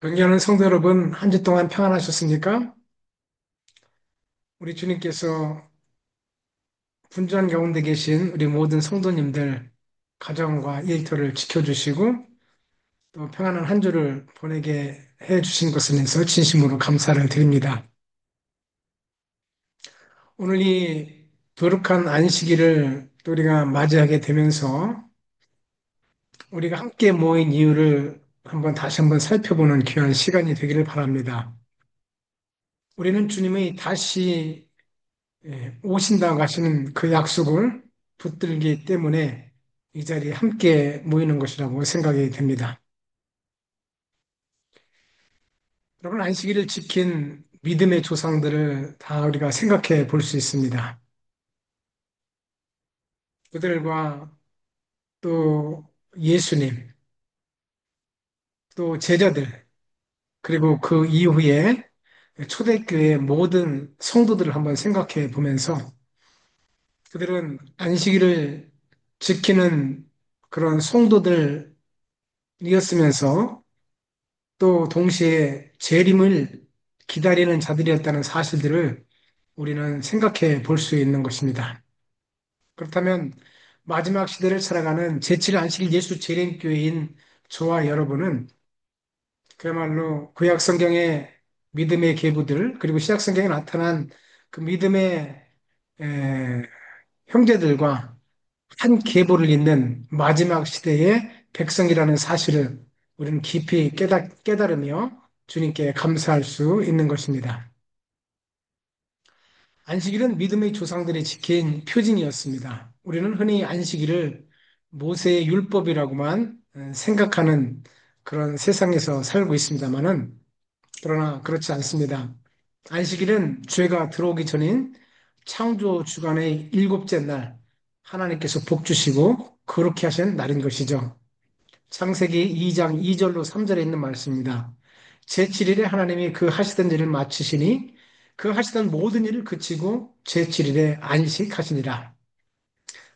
존경하는 성도 여러분, 한 주 동안 평안하셨습니까? 우리 주님께서 분주한 가운데 계신 우리 모든 성도님들 가정과 일터를 지켜주시고 또 평안한 한 주를 보내게 해 주신 것을 인해서 진심으로 감사를 드립니다. 오늘 이 거룩한 안식일을 또 우리가 맞이하게 되면서 우리가 함께 모인 이유를 다시 한번 살펴보는 귀한 시간이 되기를 바랍니다. 우리는 주님의 다시 오신다고 하시는 그 약속을 붙들기 때문에 이 자리에 함께 모이는 것이라고 생각이 됩니다. 여러분, 안식일을 지킨 믿음의 조상들을 다 우리가 생각해 볼 수 있습니다. 그들과 또 예수님, 또 제자들, 그리고 그 이후에 초대교회 모든 성도들을 한번 생각해 보면서 그들은 안식일을 지키는 그런 성도들이었으면서 또 동시에 재림을 기다리는 자들이었다는 사실들을 우리는 생각해 볼 수 있는 것입니다. 그렇다면 마지막 시대를 살아가는 제7 안식일 예수 재림교회인 저와 여러분은 그야말로 구약 성경의 믿음의 계보들 그리고 신약 성경에 나타난 그 믿음의 에, 형제들과 한 계보를 잇는 마지막 시대의 백성이라는 사실을 우리는 깊이 깨달으며 주님께 감사할 수 있는 것입니다. 안식일은 믿음의 조상들이 지킨 표징이었습니다. 우리는 흔히 안식일을 모세의 율법이라고만 생각하는 그런 세상에서 살고 있습니다만은 그러나 그렇지 않습니다. 안식일은 죄가 들어오기 전인 창조 주간의 일곱째 날 하나님께서 복 주시고 그렇게 하신 날인 것이죠. 창세기 2장 2절로 3절에 있는 말씀입니다. 제7일에 하나님이 그 하시던 일을 마치시니 그 하시던 모든 일을 그치고 제7일에 안식하시니라.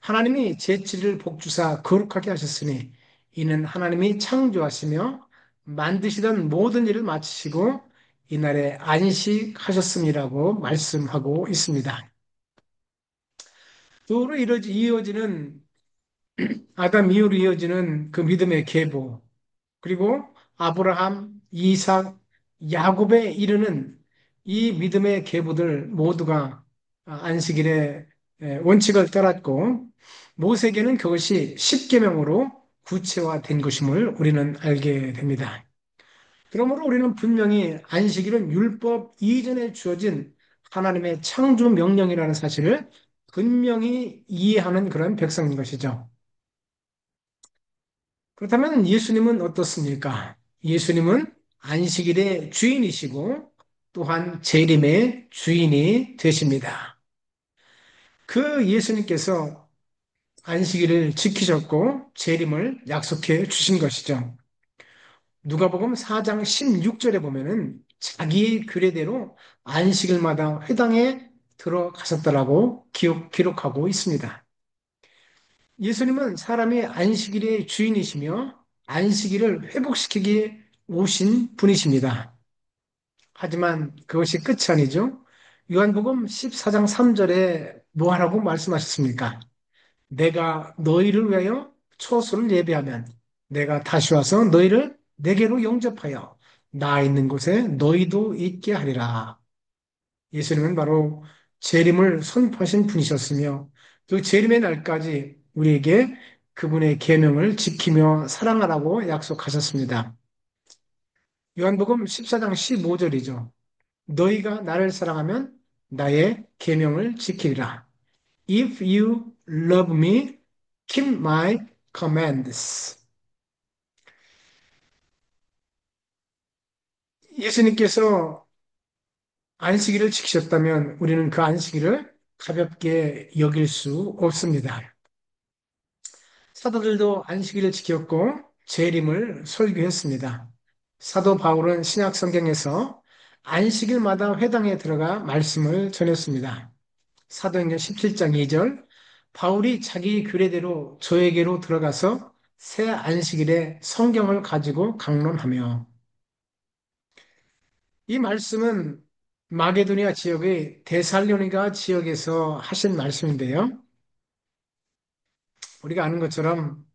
하나님이 제7일을 복주사 거룩하게 하셨으니 이는 하나님이 창조하시며 만드시던 모든 일을 마치시고 이날에 안식하셨음이라고 말씀하고 있습니다. 또로 이어지는 아담 이후로 이어지는 그 믿음의 계보 그리고 아브라함, 이삭, 야곱에 이르는 이 믿음의 계보들 모두가 안식일의 원칙을 따랐고 모세에게는 그것이 십계명으로 구체화된 것임을 우리는 알게 됩니다. 그러므로 우리는 분명히 안식일은 율법 이전에 주어진 하나님의 창조 명령이라는 사실을 분명히 이해하는 그런 백성인 것이죠. 그렇다면 예수님은 어떻습니까? 예수님은 안식일의 주인이시고 또한 재림의 주인이 되십니다. 그 예수님께서 안식일을 지키셨고 재림을 약속해 주신 것이죠. 누가복음 4장 16절에 보면은 자기 규례대로 안식일마다 회당에 들어가셨다라고 기록하고 있습니다. 예수님은 사람의 안식일의 주인이시며 안식일을 회복시키기 오신 분이십니다. 하지만 그것이 끝이 아니죠. 요한복음 14장 3절에 뭐 하라고 말씀하셨습니까? 내가 너희를 위하여 초소를 예배하면 내가 다시 와서 너희를 내게로 영접하여 나 있는 곳에 너희도 있게 하리라. 예수님은 바로 재림을 선포하신 분이셨으며 그 재림의 날까지 우리에게 그분의 계명을 지키며 사랑하라고 약속하셨습니다. 요한복음 14장 15절이죠. 너희가 나를 사랑하면 나의 계명을 지키리라. If you love me, keep my commands. 예수님께서 안식일을 지키셨다면 우리는 그 안식일을 가볍게 여길 수 없습니다. 사도들도 안식일을 지켰고 재림을 설교했습니다. 사도 바울은 신약 성경에서 안식일마다 회당에 들어가 말씀을 전했습니다. 사도행전 17장 2절 바울이 자기 규례대로 저에게로 들어가서 새 안식일에 성경을 가지고 강론하며 이 말씀은 마게도니아 지역의 데살로니가 지역에서 하신 말씀인데요. 우리가 아는 것처럼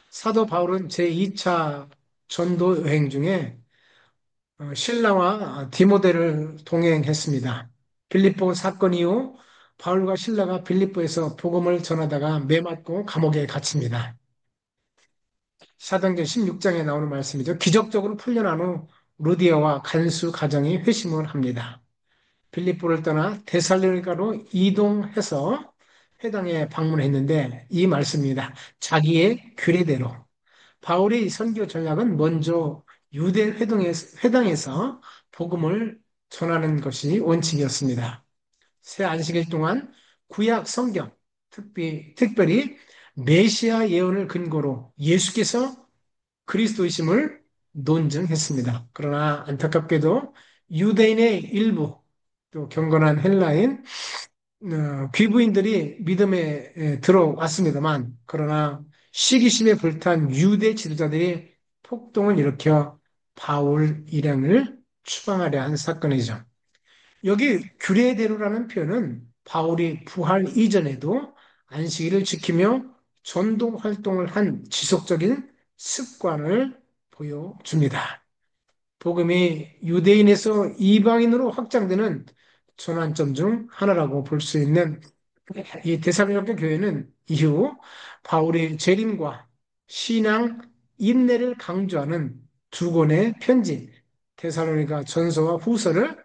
사도 바울은 제2차 전도 여행 중에 신라와 디모데를 동행했습니다. 빌립보 사건 이후 바울과 신라가 빌립보에서 복음을 전하다가 매맞고 감옥에 갇힙니다. 사도행전 16장에 나오는 말씀이죠. 기적적으로 풀려난 후 루디아와 간수 가정이 회심을 합니다. 빌립보를 떠나 데살로니가로 이동해서 회당에 방문했는데 이 말씀입니다. 자기의 규례대로 바울의 선교 전략은 먼저 유대 회당에서 복음을 전하는 것이 원칙이었습니다. 새 안식일 동안 구약 성경, 특별히 메시아 예언을 근거로 예수께서 그리스도이심을 논증했습니다. 그러나 안타깝게도 유대인의 일부, 또 경건한 헬라인, 귀부인들이 믿음에 들어왔습니다만, 그러나 시기심에 불탄 유대 지도자들이 폭동을 일으켜 바울 일행을 추방하려 한 사건이죠. 여기 규례대로라는 표현은 바울이 부활 이전에도 안식일을 지키며 전도 활동을 한 지속적인 습관을 보여줍니다. 복음이 유대인에서 이방인으로 확장되는 전환점 중 하나라고 볼 수 있는 이 데살로니가 교회는 이후 바울의 재림과 신앙 인내를 강조하는 두 권의 편지, 데살로니가 전서와 후서를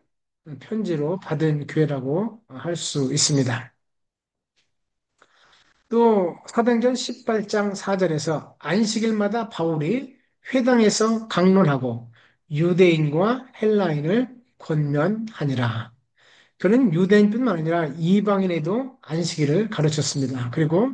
편지로 받은 교회라고 할 수 있습니다. 또 사도행전 18장 4절에서 안식일마다 바울이 회당에서 강론하고 유대인과 헬라인을 권면하니라. 그는 유대인뿐만 아니라 이방인에도 안식일을 가르쳤습니다. 그리고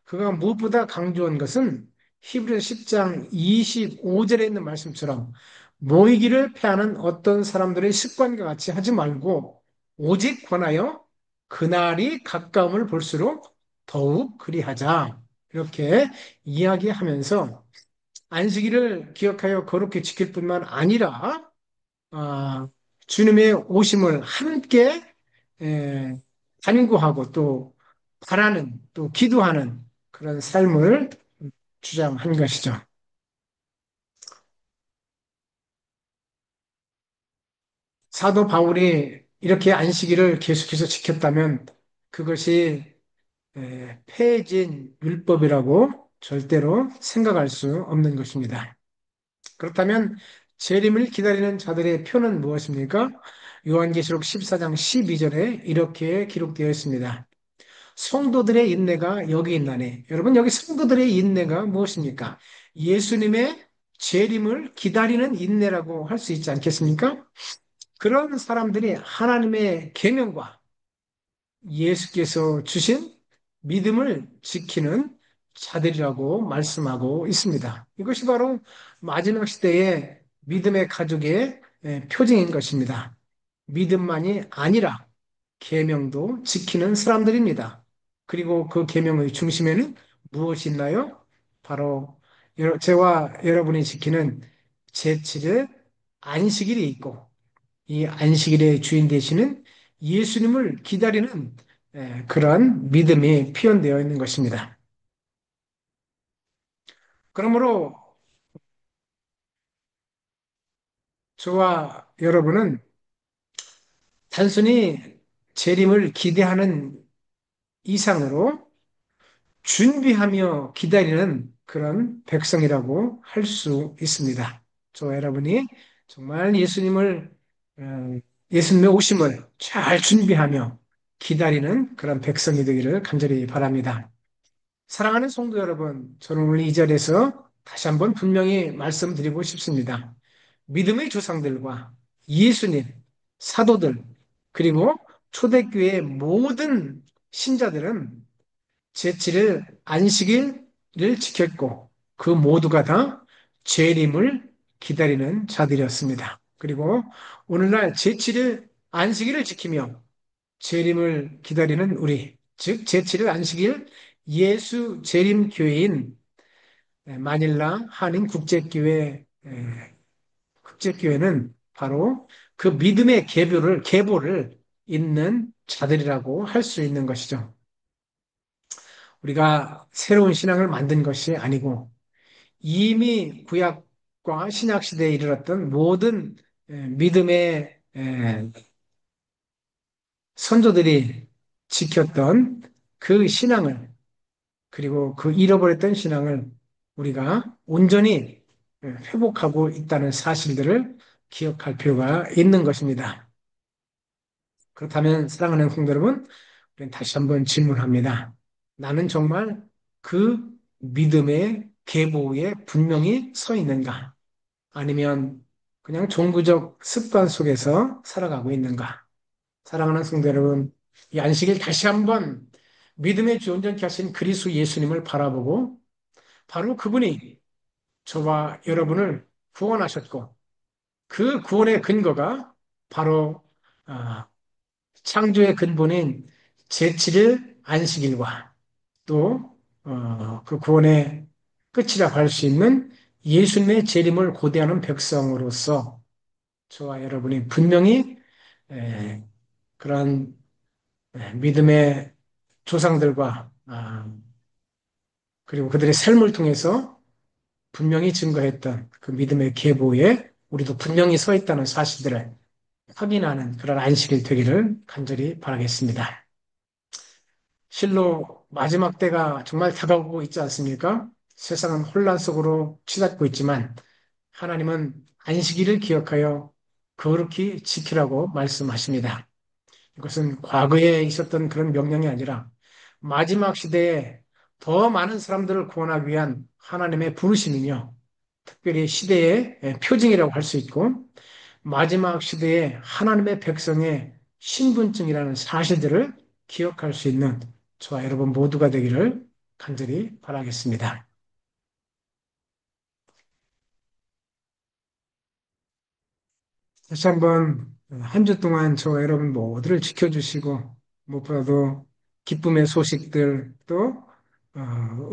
그가 무엇보다 강조한 것은 히브리서 10장 25절에 있는 말씀처럼 모이기를 패하는 어떤 사람들의 습관과 같이 하지 말고 오직 권하여 그날이 가까움을 볼수록 더욱 그리하자. 이렇게 이야기하면서 안식일을 기억하여 거룩히 지킬 뿐만 아니라 아, 주님의 오심을 함께 간구하고 또 바라는 또 기도하는 그런 삶을 주장한 것이죠. 사도 바울이 이렇게 안식일을 계속해서 지켰다면 그것이 폐해진 율법이라고 절대로 생각할 수 없는 것입니다. 그렇다면 재림을 기다리는 자들의 표는 무엇입니까? 요한계시록 14장 12절에 이렇게 기록되어 있습니다. 성도들의 인내가 여기 있나니. 여러분, 여기 성도들의 인내가 무엇입니까? 예수님의 재림을 기다리는 인내라고 할 수 있지 않겠습니까? 그런 사람들이 하나님의 계명과 예수께서 주신 믿음을 지키는 자들이라고 말씀하고 있습니다. 이것이 바로 마지막 시대의 믿음의 가족의 표징인 것입니다. 믿음만이 아니라 계명도 지키는 사람들입니다. 그리고 그 계명의 중심에는 무엇이 있나요? 바로 저와 여러분이 지키는 제7일 안식일이 있고 이 안식일의 주인 되시는 예수님을 기다리는 그러한 믿음이 표현되어 있는 것입니다. 그러므로 저와 여러분은 단순히 재림을 기대하는 이상으로 준비하며 기다리는 그런 백성이라고 할 수 있습니다. 저와 여러분이 정말 어, 예수님의 오심을 잘 준비하며 기다리는 그런 백성이 되기를 간절히 바랍니다. 사랑하는 성도 여러분, 저는 오늘 이 자리에서 다시 한번 분명히 말씀드리고 싶습니다. 믿음의 조상들과 예수님, 사도들, 그리고 초대교회의 모든 신자들은 제7일 안식일을 지켰고 그 모두가 다 재림을 기다리는 자들이었습니다. 그리고 오늘날 제7일 안식일을 지키며 재림을 기다리는 우리, 즉 제7일 안식일 예수 재림 교회인 마닐라 한인 국제교회는 바로 그 믿음의 계보를 잇는 자들이라고 할 수 있는 것이죠. 우리가 새로운 신앙을 만든 것이 아니고 이미 구약과 신약 시대에 이르렀던 모든 믿음의 선조들이 지켰던 그 신앙을, 그리고 그 잃어버렸던 신앙을 우리가 온전히 회복하고 있다는 사실들을 기억할 필요가 있는 것입니다. 그렇다면 사랑하는 성도 여러분, 우리는 다시 한번 질문합니다. 나는 정말 그 믿음의 계보에 분명히 서 있는가? 아니면 그냥 종구적 습관 속에서 살아가고 있는가? 사랑하는 성도 여러분, 이 안식일 다시 한번 믿음의 주 온전케 하신 그리스도 예수님을 바라보고 바로 그분이 저와 여러분을 구원하셨고 그 구원의 근거가 바로 아, 창조의 근본인 제7일 안식일과 또 그 구원의 끝이라고 할 수 있는 예수님의 재림을 고대하는 백성으로서 저와 여러분이 분명히 에, 그런 믿음의 조상들과 그리고 그들의 삶을 통해서 분명히 증거했던 그 믿음의 계보에 우리도 분명히 서 있다는 사실들을 확인하는 그런 안식일 되기를 간절히 바라겠습니다. 실로 마지막 때가 정말 다가오고 있지 않습니까? 세상은 혼란 속으로 치닫고 있지만 하나님은 안식일을 기억하여 거룩히 지키라고 말씀하십니다. 이것은 과거에 있었던 그런 명령이 아니라 마지막 시대에 더 많은 사람들을 구원하기 위한 하나님의 부르심이며 특별히 시대의 표징이라고 할 수 있고 마지막 시대에 하나님의 백성의 신분증이라는 사실들을 기억할 수 있는 저와 여러분 모두가 되기를 간절히 바라겠습니다. 다시 한번 한 주 동안 저와 여러분 모두를 지켜주시고 무엇보다도 기쁨의 소식들 또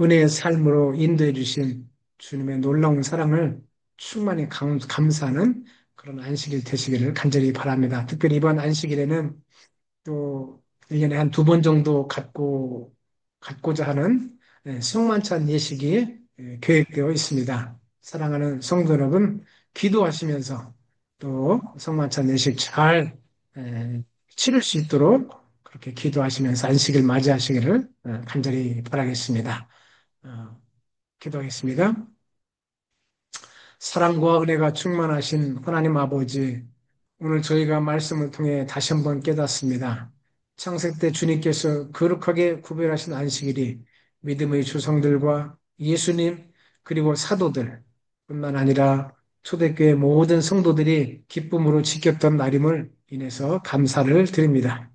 은혜의 삶으로 인도해 주신 주님의 놀라운 사랑을 충만히 감사하는 그런 안식일 되시기를 간절히 바랍니다. 특별히 이번 안식일에는 또 1년에 한 두 번 정도 갖고자 하는 성만찬 예식이 계획되어 있습니다. 사랑하는 성도 여러분, 기도하시면서 또 성만찬 예식 잘 치를 수 있도록 그렇게 기도하시면서 안식을 맞이하시기를 간절히 바라겠습니다. 어, 기도하겠습니다. 사랑과 은혜가 충만하신 하나님 아버지, 오늘 저희가 말씀을 통해 다시 한번 깨닫습니다. 창세 때 주님께서 거룩하게 구별하신 안식일이 믿음의 조상들과 예수님 그리고 사도들 뿐만 아니라 초대교회 모든 성도들이 기쁨으로 지켰던 날임을 인해서 감사를 드립니다.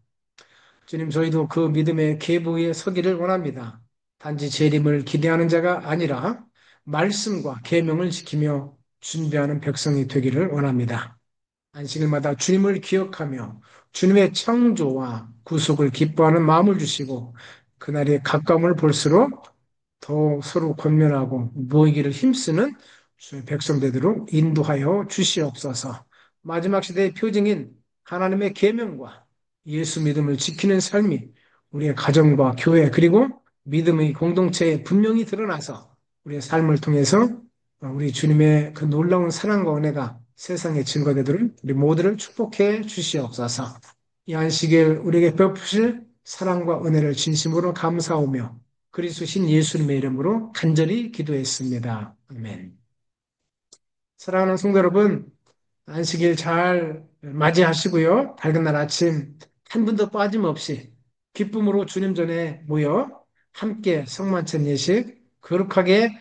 주님, 저희도 그 믿음의 계보에 서기를 원합니다. 단지 재림을 기대하는 자가 아니라 말씀과 계명을 지키며 준비하는 백성이 되기를 원합니다. 안식일마다 주님을 기억하며 주님의 창조와 구속을 기뻐하는 마음을 주시고 그날의 가까움을 볼수록 더욱 서로 권면하고 모이기를 힘쓰는 주의 백성 되도록 인도하여 주시옵소서. 마지막 시대의 표징인 하나님의 계명과 예수 믿음을 지키는 삶이 우리의 가정과 교회 그리고 믿음의 공동체에 분명히 드러나서 우리의 삶을 통해서 우리 주님의 그 놀라운 사랑과 은혜가 세상에 증거되도록 우리 모두를 축복해 주시옵소서. 이 안식일 우리에게 베푸실 사랑과 은혜를 진심으로 감사하며 그리스도 신 예수님의 이름으로 간절히 기도했습니다. 아멘. 사랑하는 성도 여러분, 안식일 잘 맞이하시고요. 밝은 날 아침 한 분도 빠짐없이 기쁨으로 주님 전에 모여 함께 성만찬 예식 거룩하게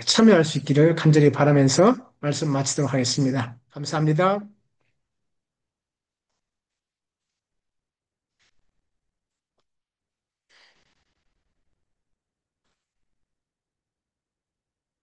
참여할 수 있기를 간절히 바라면서 말씀 마치도록 하겠습니다. 감사합니다.